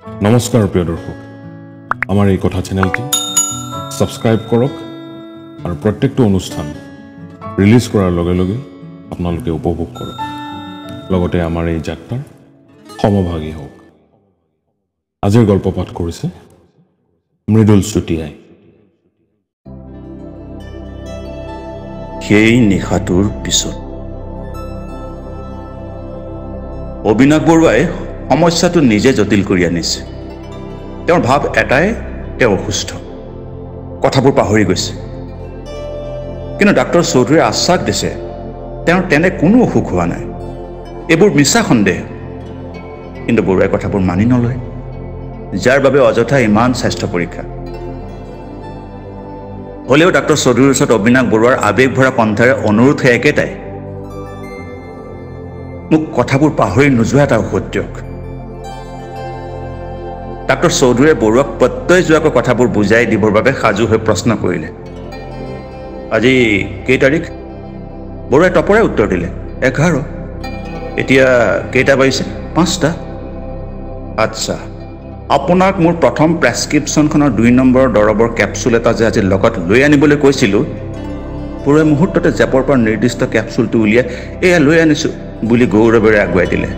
নমস্কাৰ প্ৰিয় দৰ্শক আমাৰ এই কথা চেনেলটি সাবস্ক্ৰাইব কৰক আৰু প্ৰত্যেকটো অনুষ্ঠান ৰিলিজ কৰাৰ লগে লগে আপোনালোকে উপভোগ কৰক লগতে আমাৰ এই যাত্ৰাৰ সমভাগী হওক আজিৰ গল্প পাঠ কৰিছে মৃদুল চুটিয়াই সেই নিশাটোৰ পিছত অবিনাশ বৰুৱাই সমস্যাটো নিজে জটিল কৰি আনিছে তেওঁৰ ভাৱ এটাই তেওঁ অসুস্থ কথাবোৰ পাহৰি গৈছে কিন্তু ডাক্তৰ চৌধুৰীয়ে আশ্বাস দিছে তেওঁৰ তেনে কোনো অসুখ হোৱা নাই এইবোৰ মিছা সন্দেহ কিন্তু বৰুৱাই কথাবোৰ মানি নলয় যাৰ বাবে অযথা ইমান স্বাস্থ্য পৰীক্ষা হলেও ডাক্তৰ চৌধুৰীৰ ওচৰত অবিনাশ বৰুৱাৰ আবেগ ভৰা কণ্ঠৰে অনুৰোধ একেটাই মোক কথাবোৰ পাহৰি নোযোৱা এটা ঔষধ দিয়ক ডাক্তৰ চৌধুৰীয়ে বৰুৱাক প্ৰত্যয় যোৱাকৈ কথাবোৰ বুজাই দিবৰ বাবে সাজু হৈ প্ৰশ্ন কৰিলে আজি কেই তাৰিখ বৰুৱাই টপৰাই উত্তৰ দিলে 11 এতিয়া কেইটা বাজিছে 5টা আচ্ছা আপোনাক মোৰ প্ৰথম প্ৰেছক্ৰিপশ্যনখনৰ 2 নম্বৰৰ দৰৱৰ কেপচুল এটা যে আজি লগত লৈ আনিবলৈ কৈছিলোঁ বৰুৱাই মুহূৰ্ততে জেপৰ পৰা নিৰ্দিষ্ট কেপচুলটো উলিয়াই এয়া লৈ আনিছোঁ বুলি গৌৰৱেৰে আগুৱাই দিলে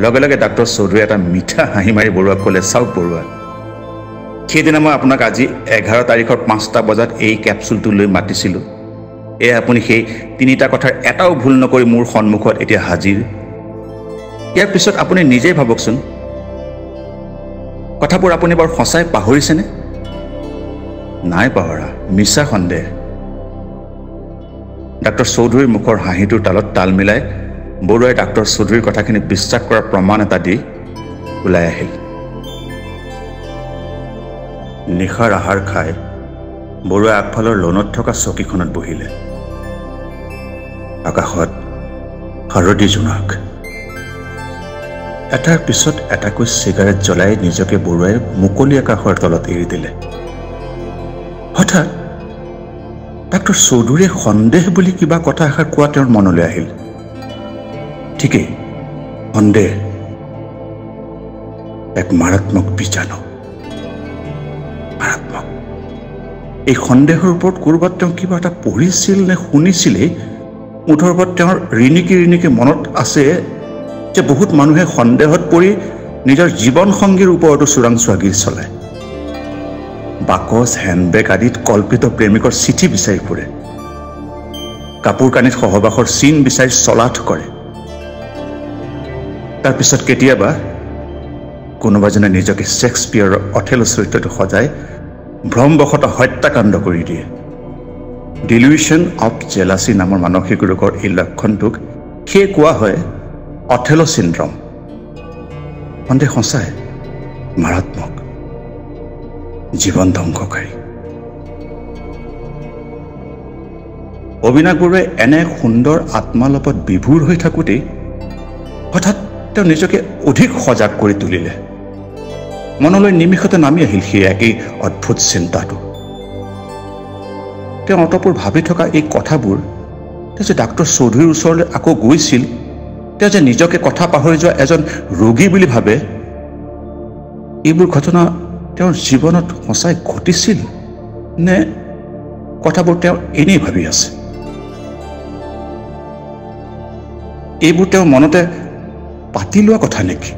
লগে লগে ডাক্তৰ চৌধুৰী এটা মিঠা হাঁহি মাৰি বৰুৱাক ক'লে চাওক বৰুৱা সেইদিনা মই আপোনাক আজি 11 তাৰিখৰ 5টা বজাত এই কেপচুলটো লৈ মাতিছিলোঁ এয়া আপুনি সেই 3টা কথাৰ এটাও ভুল নকৰি মোৰ সন্মুখত এতিয়া হাজিৰ ইয়াৰ পিছত আপুনি নিজেই ভাবকচোন কথাবোৰ আপুনি বাৰু সঁচাই পাহৰিছেনে নাই পাহৰা মিছা সন্দেহ ডাক্তৰ চৌধুৰীৰ মুখৰ হাঁহিটোৰ তালত তাল মিলাই বৰুৱাই ডাক্তৰ চৌধুৰীৰ কথাখিনি বিশ্বাস কৰাৰ প্ৰমাণ এটা দি ওলাই আহিল নিশাৰ আহাৰ খাই বৰুৱাই আগফালৰ লনত থকা চকীখনত বহিলে আকাশত হালধি জোনাক এটাৰ পিছত এটাকৈ চিগাৰেট জ্বলাই নিজকে বৰুৱাই মুকলি আকাশৰ তলত এৰি দিলে হঠাৎ ডাক্তৰ চৌধুৰীয়ে সন্দেহ বুলি কিবা কথা এষাৰ কোৱা তেওঁৰ মনলৈ আহিল ঠিকেই সন্দেহ এক মাৰাত্মক বীজাণু মাৰাত্মক এই সন্দেহৰ ওপৰত ক'ৰবাত তেওঁ কিবা এটা পঢ়িছিল নে শুনিছিলেই মুঠৰ ওপৰত তেওঁৰ ৰিণিকি মনত আছে যে বহুত মানুহে সন্দেহত পৰি নিজৰ জীৱন সংগীৰ ওপৰতো চোৰাংচোৱাগিৰি চলায় বাকচ হেণ্ডবেগ আদিত কল্পিত প্ৰেমিকৰ চিঠি বিচাৰি ফুৰে কাপোৰ কানিত সহবাসৰ চিন বিচাৰি চলাথ কৰে তাৰপিছত কেতিয়াবা কোনোবাজনে নিজকে শ্বেক্সপিয়াৰৰ অথেলো চৰিত্ৰটো সজাই ভ্ৰমবশতঃ হত্যাকাণ্ড কৰি দিয়ে ডিলিউশ্যন অফ জেলাচি নামৰ মানসিক ৰোগৰ এই লক্ষণটোক সেয়ে কোৱা হয় অথেলো চিণ্ড্ৰম সন্দেহ সঁচাই মাৰাত্মক জীৱন ধ্বংসকাৰী অবিনাশ বৰুৱাই এনে সুন্দৰ আত্মালাপত বিভোৰ হৈ থাকোঁতেই হঠাৎ তেওঁ নিজকে অধিক সজাগ কৰি তুলিলে মনলৈ নিমিষতে নামি আহিল সেই একেই অদ্ভুত চিন্তাটো তেওঁ অতঃপৰ ভাবি থকা এই কথাবোৰ তেওঁ যে ডাক্তৰ চৌধুৰীৰ ওচৰলৈ আকৌ গৈছিল তেওঁ যে নিজকে কথা পাহৰি যোৱা এজন ৰোগী বুলি ভাবে এইবোৰ ঘটনা তেওঁৰ জীৱনত সঁচাই ঘটিছিল নে কথাবোৰ তেওঁ এনেই ভাবি আছে এইবোৰ তেওঁ মনতে পাতি লোৱা কথা নেকি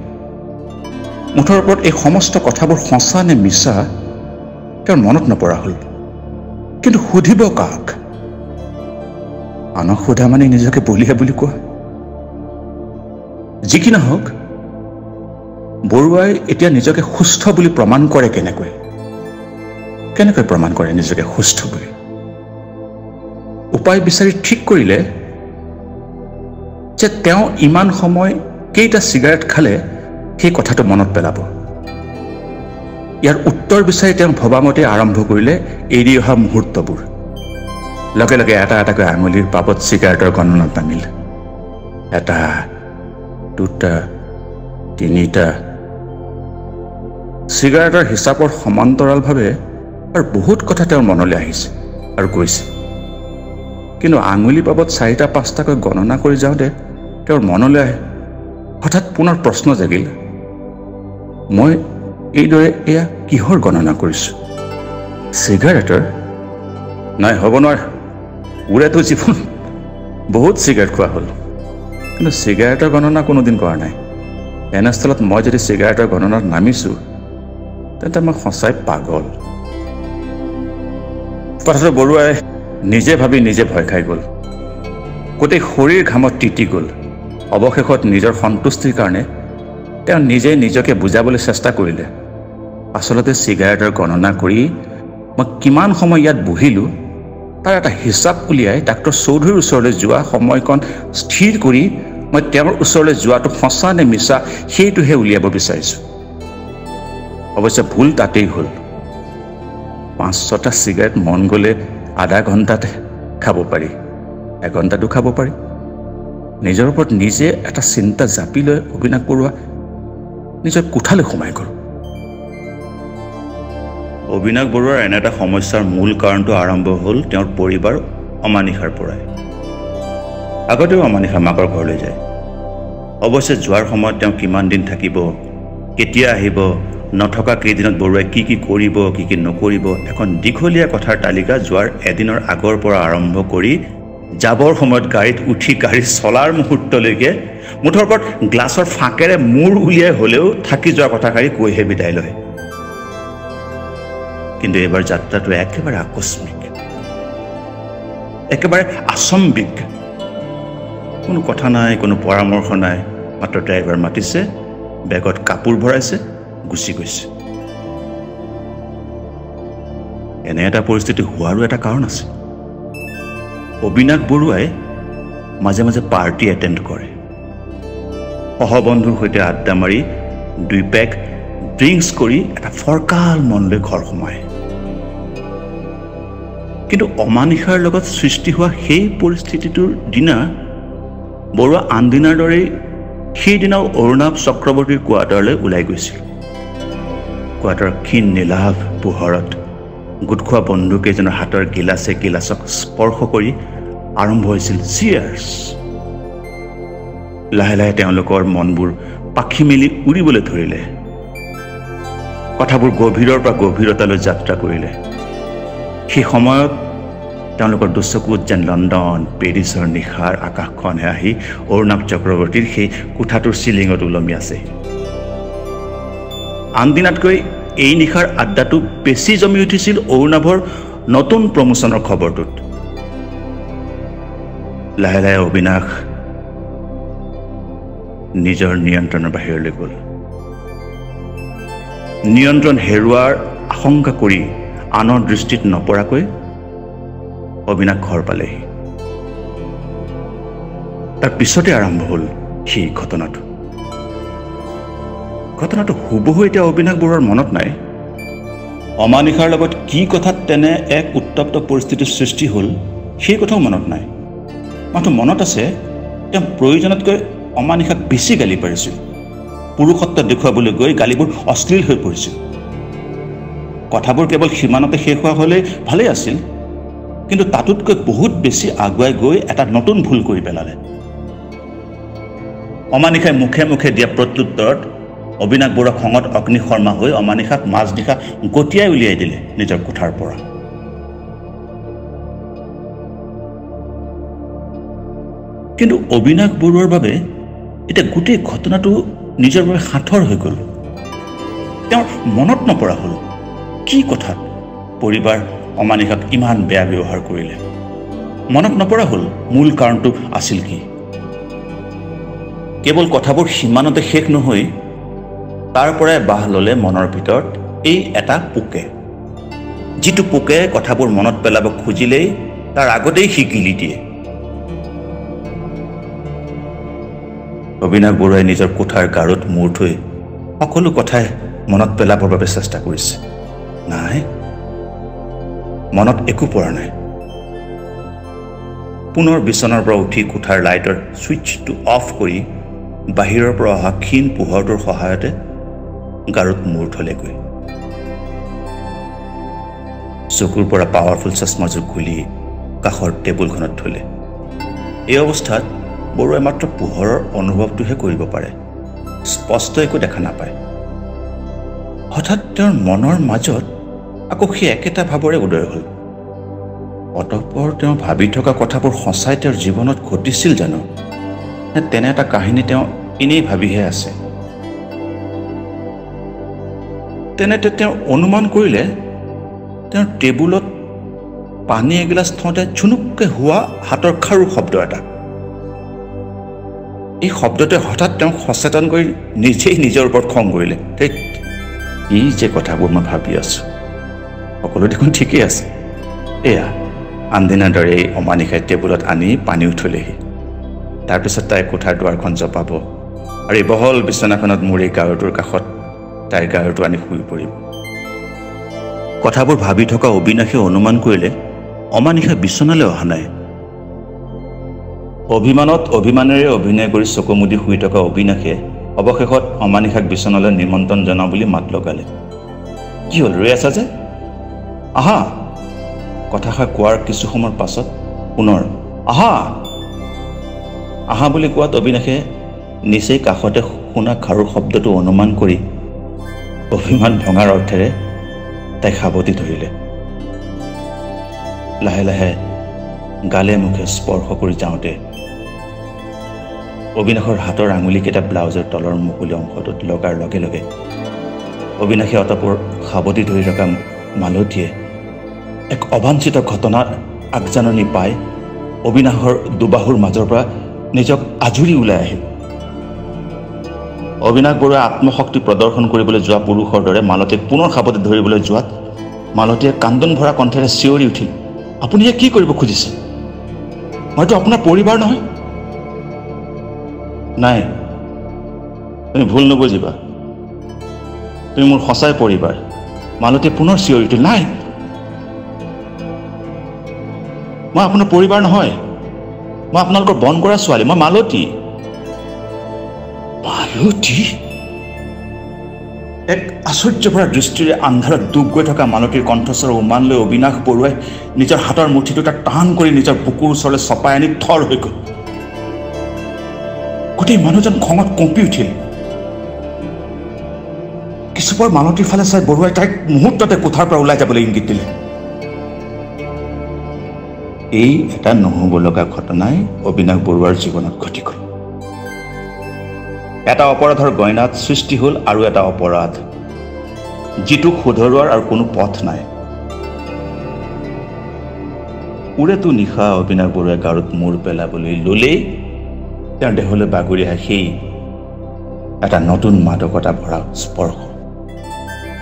মুঠৰ ওপৰত এই সমস্ত কথাবোৰ সঁচা নে মিছা তেওঁৰ মনত নপৰা হ'ল কিন্তু সুধিব কাক আনক সোধা মানে নিজকে বলিয়া বুলি কোৱা যি কি নহওক বৰুৱাই এতিয়া নিজকে সুস্থ বুলি প্ৰমাণ কৰে কেনেকৈ প্ৰমাণ কৰে নিজকে সুস্থ বুলি উপায় বিচাৰি ঠিক কৰিলে যে তেওঁ ইমান সময় কেইটা চিগাৰেট খালে সেই কথাটো মনত পেলাব ইয়াৰ উত্তৰ বিচাৰি তেওঁ ভবামতে আৰম্ভ কৰিলে এৰি অহা মুহূৰ্তবোৰ লগে লগে এটা এটাকৈ আঙুলিৰ পাপত চিগাৰেটৰ গণনাত নামিল 1 2 3 চিগাৰেটৰ হিচাপৰ সমান্তৰালভাৱে আৰু বহুত কথা তেওঁৰ মনলৈ আহিছে আৰু গৈছে কিন্তু আঙুলি পাপত 4টা 5টাকৈ গণনা কৰি যাওঁতে তেওঁৰ মনলৈ হঠাৎ পুনৰ প্ৰশ্ন জাগিল মই এইদৰে এয়া কিহৰ গণনা কৰিছোঁ? চিগাৰেটৰ? নাই, হ'ব নোৱাৰে। ওৰেতো জীৱন বহুত চিগাৰেট খোৱা হ'ল, কিন্তু চিগাৰেটৰ গণনা কোনোদিন কৰা নাই। এনেস্থলত মই যদি চিগাৰেটৰ গণনাত নামিছোঁ, তেন্তে মই সঁচাই পাগল। কথাটো বৰুৱাই নিজে ভাবি নিজে ভয় খাই গ'ল। গোটেই শৰীৰ ঘামত তিতি গ'ল। অৱশেষত নিজৰ সন্তুষ্টিৰ কাৰণে তেওঁ নিজে নিজকে বুজাবলৈ চেষ্টা কৰিলে, আচলতে চিগাৰেটৰ গণনা কৰি মই কিমান সময় ইয়াত বহিলোঁ তাৰ এটা হিচাপ উলিয়াই ডাক্তৰ চৌধুৰীৰ ওচৰলৈ যোৱা সময়কণ স্থিৰ কৰি মই তেওঁৰ ওচৰলৈ যোৱাটো সঁচা নে মিছা সেইটোহে উলিয়াব বিচাৰিছোঁ। অৱশ্যে ভুল তাতেই হ'ল। 5-6টা চিগাৰেট মন গ'লে আধা ঘণ্টাতে খাব পাৰি, এঘণ্টাতো খাব পাৰি। নিজৰ ওপৰত নিজে এটা চিন্তা জাপি লৈ অবিনাশ বৰুৱা নিজৰ কোঠালৈ সোমাই গ'ল। অবিনাশ বৰুৱাৰ এনে এটা সমস্যাৰ মূল কাৰণটো আৰম্ভ হ'ল তেওঁৰ পৰিবাৰ অমানিশাৰ পৰাই। আগতেও অমানিশা মাকৰ ঘৰলৈ যায়। অৱশ্যে যোৱাৰ সময়ত তেওঁ কিমান দিন থাকিব, কেতিয়া আহিব, নথকা কেইদিনত বৰুৱাই কি কি কৰিব, কি কি নকৰিব, এখন দীঘলীয়া কথাৰ তালিকা যোৱাৰ এদিনৰ আগৰ পৰা আৰম্ভ কৰি যাবৰ সময়ত গাড়ীত উঠি গাড়ী চলাৰ মুহূৰ্তলৈকে মুঠৰ ওপৰত গ্লাছৰ ফাঁকেৰে মূৰ উলিয়াই হ'লেও থাকি যোৱা কথাষাৰি কৈহে বিদায় লয়। কিন্তু এইবাৰ যাত্ৰাটো একেবাৰে আকস্মিক, একেবাৰে আচম্বিক। কোনো কথা নাই, কোনো পৰামৰ্শ নাই, মাত্ৰ ড্ৰাইভাৰ মাতিছে, বেগত কাপোৰ ভৰাইছে, গুচি গৈছে। এনে এটা পৰিস্থিতি হোৱাৰো এটা কাৰণ আছে। অবিনাশ বৰুৱাই মাজে মাজে পাৰ্টি এটেণ্ড কৰে। সহবন্ধুৰ সৈতে আড্ডা মাৰি 2 পেক ড্ৰিংকছ কৰি এটা ফৰকাল মনলৈ ঘৰ সোমায়। কিন্তু অমানিশাৰ লগত সৃষ্টি হোৱা সেই পৰিস্থিতিটোৰ দিনা বৰুৱা আনদিনাৰ দৰেই সেইদিনাও অৰুণাভ চক্ৰৱৰ্তীৰ কোৱাৰ্টাৰলৈ ওলাই গৈছিল। কোৱাৰ্টাৰৰ ক্ষীণ নীলাভ পোহৰত গোট খোৱা বন্ধুকেইজনৰ হাতৰ গিলাচে গিলাচক স্পৰ্শ কৰি আৰম্ভ হৈছিল চিয়াৰ্ছ। লাহে লাহে তেওঁলোকৰ মনবোৰ পাখি মেলি উৰিবলৈ ধৰিলে। কথাবোৰ গভীৰৰ পৰা গভীৰতালৈ যাত্ৰা কৰিলে। সেই সময়ত তেওঁলোকৰ দুচকুত যেন লণ্ডন, পেৰিছৰ নিশাৰ আকাশখনহে আহি অৰুণাভ চক্ৰৱৰ্তীৰ সেই কোঠাটোৰ চিলিঙত ওলমি আছে। আনদিনাতকৈ এই নিশাৰ আড্ডাটো বেছি জমি উঠিছিল অৰুণাভৰ নতুন প্ৰমোচনৰ খবৰটোত। লাহে লাহে অবিনাশ নিজৰ নিয়ন্ত্ৰণৰ বাহিৰলৈ গ'ল। নিয়ন্ত্ৰণ হেৰুৱাৰ আশংকা কৰি আনৰ দৃষ্টিত নপৰাকৈ অবিনাশ ঘৰ পালেহি। তাৰ পিছতে আৰম্ভ হ'ল সেই ঘটনাটো। ঘটনাটো হুবহু এতিয়া অবিনাশ বৰুৱাৰ মনত নাই। অমানিশাৰ লগত কি কথাত তেনে এক উত্তপ্ত পৰিস্থিতিৰ সৃষ্টি হ'ল সেই কথাও মনত নাই। মাত্ৰ মনত আছে তেওঁ প্ৰয়োজনতকৈ অমানিশাক বেছি গালি পাৰিছিল। পুৰুষত্ব দেখুৱাবলৈ গৈ গালিবোৰ অশ্লীল হৈ পৰিছিল। কথাবোৰ কেৱল সীমানতে শেষ হোৱা হ'লে ভালেই আছিল, কিন্তু তাতোতকৈ বহুত বেছি আগুৱাই গৈ এটা নতুন ভুল কৰি পেলালে। অমানিশাই মুখে মুখে দিয়া প্ৰত্যুত্তৰত অবিনাশ বৰুৱা খঙত অগ্নিশৰ্মা হৈ অমানিশাক মাজনিশা গতিয়াই উলিয়াই দিলে নিজৰ কোঠাৰ পৰা। কিন্তু অবিনাশ বৰুৱাৰ বাবে এতিয়া গোটেই ঘটনাটো নিজৰ বাবে সাঁথৰ হৈ গ'ল। তেওঁৰ মনত নপৰা হ'ল কি কথাত পৰিবাৰ অমানিশাক ইমান বেয়া ব্যৱহাৰ কৰিলে। মনত নপৰা হ'ল মূল কাৰণটো আছিল কি। কেৱল কথাবোৰ সিমানতে শেষ নহৈ তাৰ পৰাই বাহ ল'লে মনৰ ভিতৰত এই এটা পোকে, যিটো পোকে কথাবোৰ মনত পেলাব খুজিলেই তাৰ আগতেই সি গিলি দিয়ে। অবিনাশ বৰুৱাই নিজৰ কোঠাৰ গাৰুত মূৰ থৈ সকলো কথাই মনত পেলাবৰ বাবে চেষ্টা কৰিছে। নাই, মনত একো পৰা নাই। পুনৰ বিচনাৰ পৰা উঠি কোঠাৰ লাইটৰ ছুইচটো অফ কৰি বাহিৰৰ পৰা অহা ক্ষীণ পোহৰটোৰ সহায়তে গাৰুত মূৰ থলেগৈ। চকুৰ পৰা পাৱাৰফুল চশমাযোৰ খুলি কাষৰ টেবুলখনত থলে। এই অৱস্থাত বৰুৱাই মাত্ৰ পোহৰৰ অনুভৱটোহে কৰিব পাৰে, স্পষ্ট একো দেখা নাপায়। হঠাৎ তেওঁৰ মনৰ মাজত আকৌ সেই একেটা ভাৱৰে উদয় হ'ল। অতঃপৰ তেওঁ ভাবি থকা কথাবোৰ সঁচাই তেওঁৰ জীৱনত ঘটিছিল জানো, নে তেনে এটা কাহিনী তেওঁ এনেই ভাবিহে আছে? তেনেতে তেওঁ অনুমান কৰিলে তেওঁৰ টেবুলত পানী এগিলাচ থওঁতে ঝুনুককৈ হোৱা হাতৰ খাৰু শব্দ এটা। এই শব্দটোৱে হঠাৎ তেওঁক সচেতন কৰি নিজেই নিজৰ ওপৰত খং কৰিলে। এই যে কথাবোৰ মই ভাবি আছোঁ, সকলো দেখোন ঠিকেই আছে। এয়া আনদিনাৰ দৰে এই অমানিশাই টেবুলত আনি পানীও থলেহি। তাৰপিছত তাই কোঠাৰ দুৱাৰখন জপাব আৰু এই বহল বিচনাখনত মোৰ এই গাৰুটোৰ কাষত তাইৰ গাৰুটো আনি শুই পৰিব। কথাবোৰ ভাবি থকা অবিনাশে অনুমান কৰিলে অমানিশা বিচনালৈ অহা নাই। অভিমানত অভিমানেৰে অভিনয় কৰি চকু মুদি শুই থকা অবিনাশে অৱশেষত অমানিশাক বিচনালৈ নিমন্ত্ৰণ জনাওঁ বুলি মাত লগালে। কি হ'ল, ৰৈ আছা যে? আহা। কথাষাৰ কোৱাৰ কিছু সময়ৰ পাছত পুনৰ আহা আহা বুলি কোৱাত অবিনাশে নিচেই কাষতে শুনা খাৰুৰ শব্দটো অনুমান কৰি অভিমান ভঙাৰ অৰ্থেৰে তাইক সাৱটি ধৰিলে। লাহে লাহে গালে মুখে স্পৰ্শ কৰি যাওঁতে অবিনাশৰ হাতৰ আঙুলিকেইটা ব্লাউজৰ তলৰ মুকলি অংশটোত লগাৰ লগে লগে অবিনাশে অতঃপৰ সাৱটি ধৰি থকা মালতীয়ে এক অবাঞ্ছিত ঘটনাৰ আগজাননী পাই অবিনাশৰ দুবাহুৰ মাজৰ পৰা নিজক আজুৰি ওলাই আহিল। অবিনাশ বৰুৱাই আত্মশক্তি প্ৰদৰ্শন কৰিবলৈ যোৱা পুৰুষৰ দৰে মালতীক পুনৰ সাৱটি ধৰিবলৈ যোৱাত মালতীয়ে কান্দন ভৰা কণ্ঠেৰে চিঞৰি উঠিল, আপুনি যে কি কৰিব খুজিছে? মইতো আপোনাৰ পৰিবাৰ নহয়। নাই, তুমি ভুল নুবুজিবা, তুমি মোৰ সঁচাই পৰিবাৰ। মালতীয়ে পুনৰ চিঞৰি উঠিল, নাই, মই আপোনাৰ পৰিবাৰ নহয়, মই আপোনালোকৰ বন কৰা ছোৱালী, মই মালতী। মালতী? এক আশ্চৰ্যভৰা দৃষ্টিৰে আন্ধাৰত ডুব গৈ থকা মালতীৰ কণ্ঠস্বৰ উমান লৈ অবিনাশ বৰুৱাই নিজৰ হাতৰ মুঠি দুটা টান কৰি নিজৰ বুকুৰ ওচৰলৈ চপাই আনি থৰ হৈ গ'ল। গোটেই মানুহজন খঙত কঁপি উঠিল। কিছুপৰ মালতীৰ ফালে চাই বৰুৱাই তাইক মুহূৰ্ততে কোঠাৰ পৰা ওলাই যাবলৈ ইংগিত দিলে। এই এটা নহ'ব লগা ঘটনাই অবিনাশ বৰুৱাৰ জীৱনত ঘটি গ'ল। এটা অপৰাধৰ গইনাত সৃষ্টি হ'ল আৰু এটা অপৰাধ, যিটোক শুধৰোৱাৰ আৰু কোনো পথ নাই। উৰেতো নিশা অবিনাশ বৰুৱাই গাৰুত মূৰ পেলাবলৈ ল'লেই তেওঁৰ দেহলৈ বাগৰি আহে সেই এটা নতুন মাদকতা ভৰা স্পৰ্শ,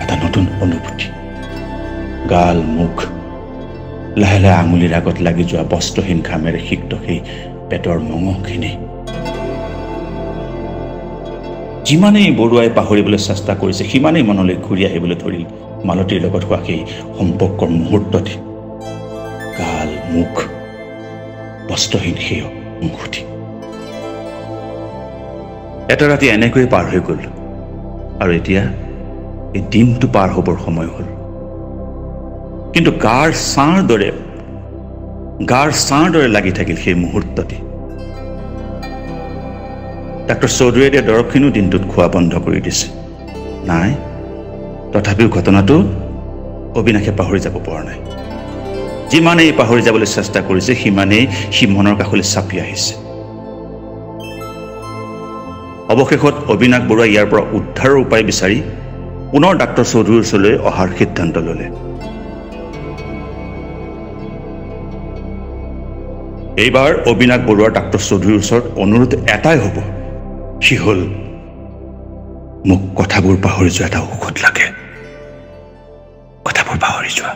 এটা নতুন অনুভূতি। গাল মুখ লাহে লাহে আঙুলিৰ আগত লাগি যোৱা বস্ত্ৰহীন ঘামেৰে সিক্ত সেই পেটৰ মঙহখিনি। যিমানেই বৰুৱাই পাহৰিবলৈ চেষ্টা কৰিছে সিমানেই মনলৈ ঘূৰি আহিবলৈ ধৰিল মালতীৰ লগত হোৱা সেই সম্পৰ্কৰ মুহূৰ্ততে। গাল মুখ বস্ত্ৰহীন সেই মুখটি। এটা ৰাতি এনেকৈয়ে পাৰ হৈ গ'ল আৰু এতিয়া এই দিনটো পাৰ হ'বৰ সময় হ'ল। কিন্তু গাৰ ছাঁৰ দৰে লাগি থাকিল সেই মুহূৰ্তটি। ডাক্তৰ চৌধুৰীয়ে দিয়া দৰৱখিনিও দিনটোত খোৱা বন্ধ কৰি দিছে। নাই, তথাপিও ঘটনাটো অবিনাশে পাহৰি যাব পৰা নাই। যিমানেই পাহৰি যাবলৈ চেষ্টা কৰিছে সিমানেই সি মনৰ কাষলৈ চাপি আহিছে। অৱশেষত অবিনাশ বৰুৱাই ইয়াৰ পৰা উদ্ধাৰৰ উপায় বিচাৰি পুনৰ ডাক্তৰ চৌধুৰীৰ ওচৰলৈ অহাৰ সিদ্ধান্ত ল'লে। এইবাৰ অবিনাশ বৰুৱাৰ ডাক্তৰ চৌধুৰীৰ ওচৰত অনুৰোধ এটাই হ'ব, সি হ'ল মোক কথাবোৰ পাহৰি যোৱা এটা ঔষধ লাগে। কথাবোৰ পাহৰি যোৱা।